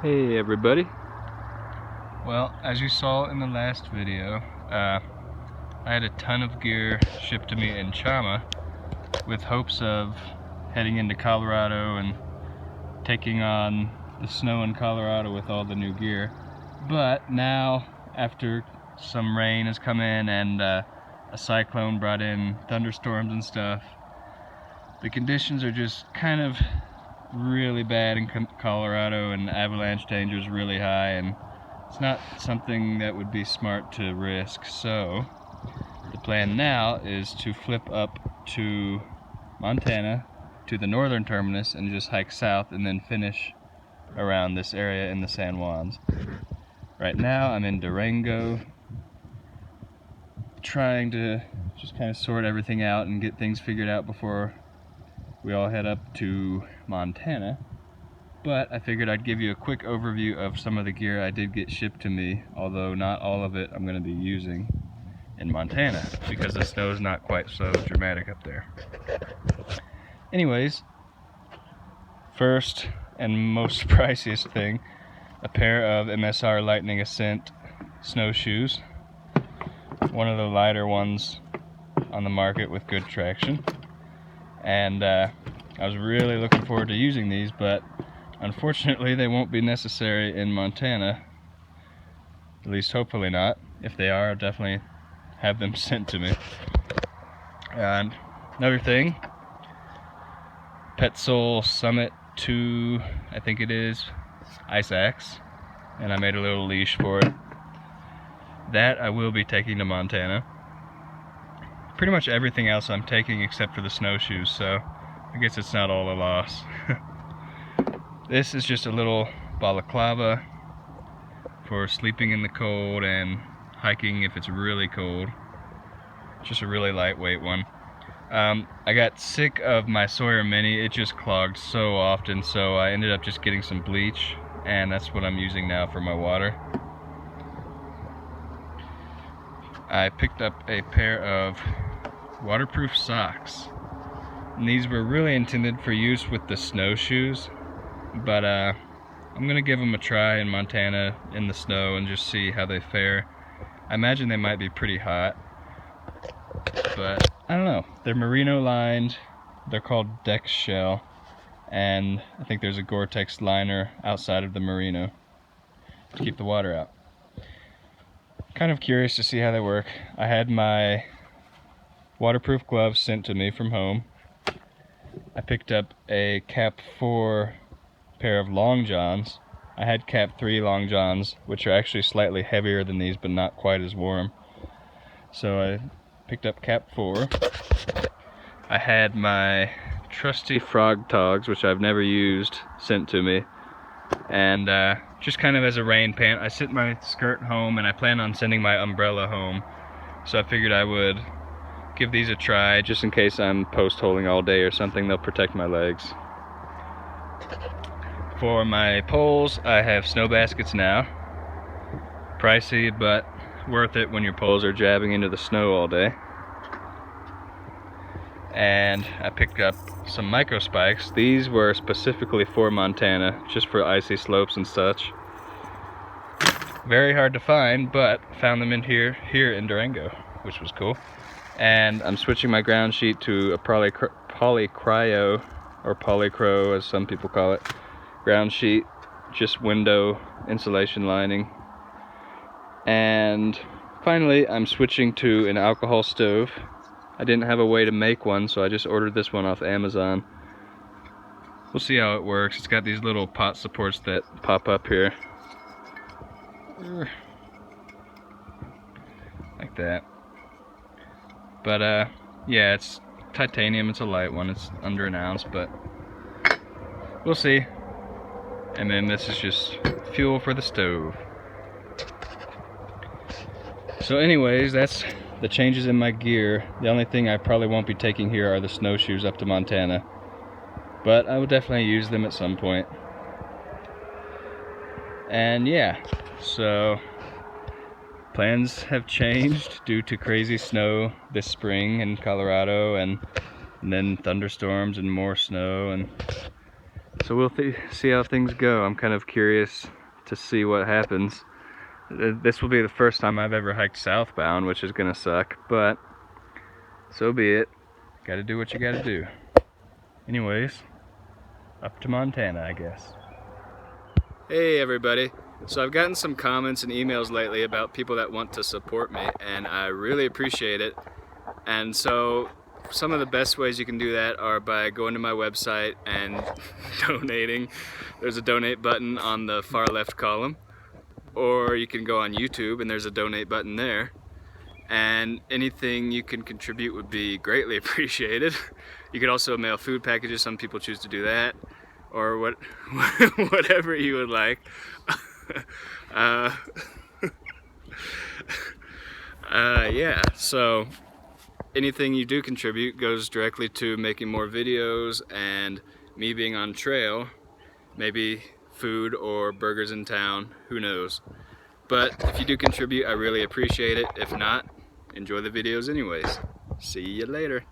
Hey everybody. Well, as you saw in the last video, I had a ton of gear shipped to me in Chama with hopes of heading into Colorado and taking on the snow in Colorado with all the new gear. But now, after some rain has come in and a cyclone brought in thunderstorms and stuff, the conditions are just kind of really bad in Colorado, and avalanche danger is really high, and it's not something that would be smart to risk. So the plan now is to flip up to Montana to the northern terminus and just hike south and then finish around this area in the San Juans. Right now I'm in Durango, trying to just kind of sort everything out and get things figured out before we all head up to Montana. But I figured I'd give you a quick overview of some of the gear I did get shipped to me, although not all of it I'm going to be using in Montana because the snow is not quite so dramatic up there. Anyways, first and most priciest thing, a pair of MSR Lightning Ascent snowshoes, one of the lighter ones on the market with good traction. And I was really looking forward to using these, but unfortunately they won't be necessary in Montana, at least hopefully not. If they are, I'll definitely have them sent to me. And another thing, Petzl Summit 2, I think it is, ice axe, and I made a little leash for it. That I will be taking to Montana. Pretty much everything else I'm taking except for the snowshoes, so I guess it's not all a loss. This is just a little balaclava for sleeping in the cold and hiking if it's really cold. Just a really lightweight one. I got sick of my Sawyer Mini. It just clogged so often, so I ended up just getting some bleach, and that's what I'm using now for my water. I picked up a pair of waterproof socks, and these were really intended for use with the snowshoes, but I'm gonna give them a try in Montana in the snow and just see how they fare. I imagine they might be pretty hot, but I don't know. They're merino lined, they're called Dex Shell, and I think there's a Gore-Tex liner outside of the merino to keep the water out. Kind of curious to see how they work. I had my waterproof gloves sent to me from home. I picked up a Cap 4 pair of long johns. I had Cap 3 long johns, which are actually slightly heavier than these, but not quite as warm. So I picked up Cap 4. I had my trusty frog togs, which I've never used, sent to me. And just kind of as a rain pant. I sent my skirt home and I plan on sending my umbrella home. So I figured I would give these a try just in case I'm post holing all day or something. They'll protect my legs. For my poles, I have snow baskets now. Pricey, but worth it when your poles are jabbing into the snow all day. And I picked up some micro spikes. These were specifically for Montana, just for icy slopes and such. Very hard to find, but found them in here in Durango, which was cool. And I'm switching my ground sheet to a polycryo, or polycro as some people call it, ground sheet, just window insulation lining. And finally, I'm switching to an alcohol stove. I didn't have a way to make one, so I just ordered this one off Amazon. We'll see how it works. It's got these little pot supports that pop up here. Like that. But yeah, it's titanium, it's a light one, it's under an ounce, but we'll see. And then this is just fuel for the stove. So anyways, that's the changes in my gear. The only thing I probably won't be taking here are the snowshoes up to Montana, but I will definitely use them at some point. And yeah, so plans have changed due to crazy snow this spring in Colorado, and then thunderstorms and more snow, and So we'll see how things go. I'm kind of curious to see what happens. This will be the first time I've ever hiked southbound, which is gonna suck, but so be it. Gotta do what you gotta do. Anyways, up to Montana, I guess. Hey everybody. So I've gotten some comments and emails lately about people that want to support me, and I really appreciate it. And so some of the best ways you can do that are by going to my website and donating. There's a donate button on the far left column. Or you can go on YouTube and there's a donate button there. And anything you can contribute would be greatly appreciated. You could also mail food packages. Some people choose to do that. Or whatever you would like. Yeah, so anything you do contribute goes directly to making more videos and me being on trail. Maybe food or burgers in town, who knows. But if you do contribute, I really appreciate it. If not, enjoy the videos anyways. See you later.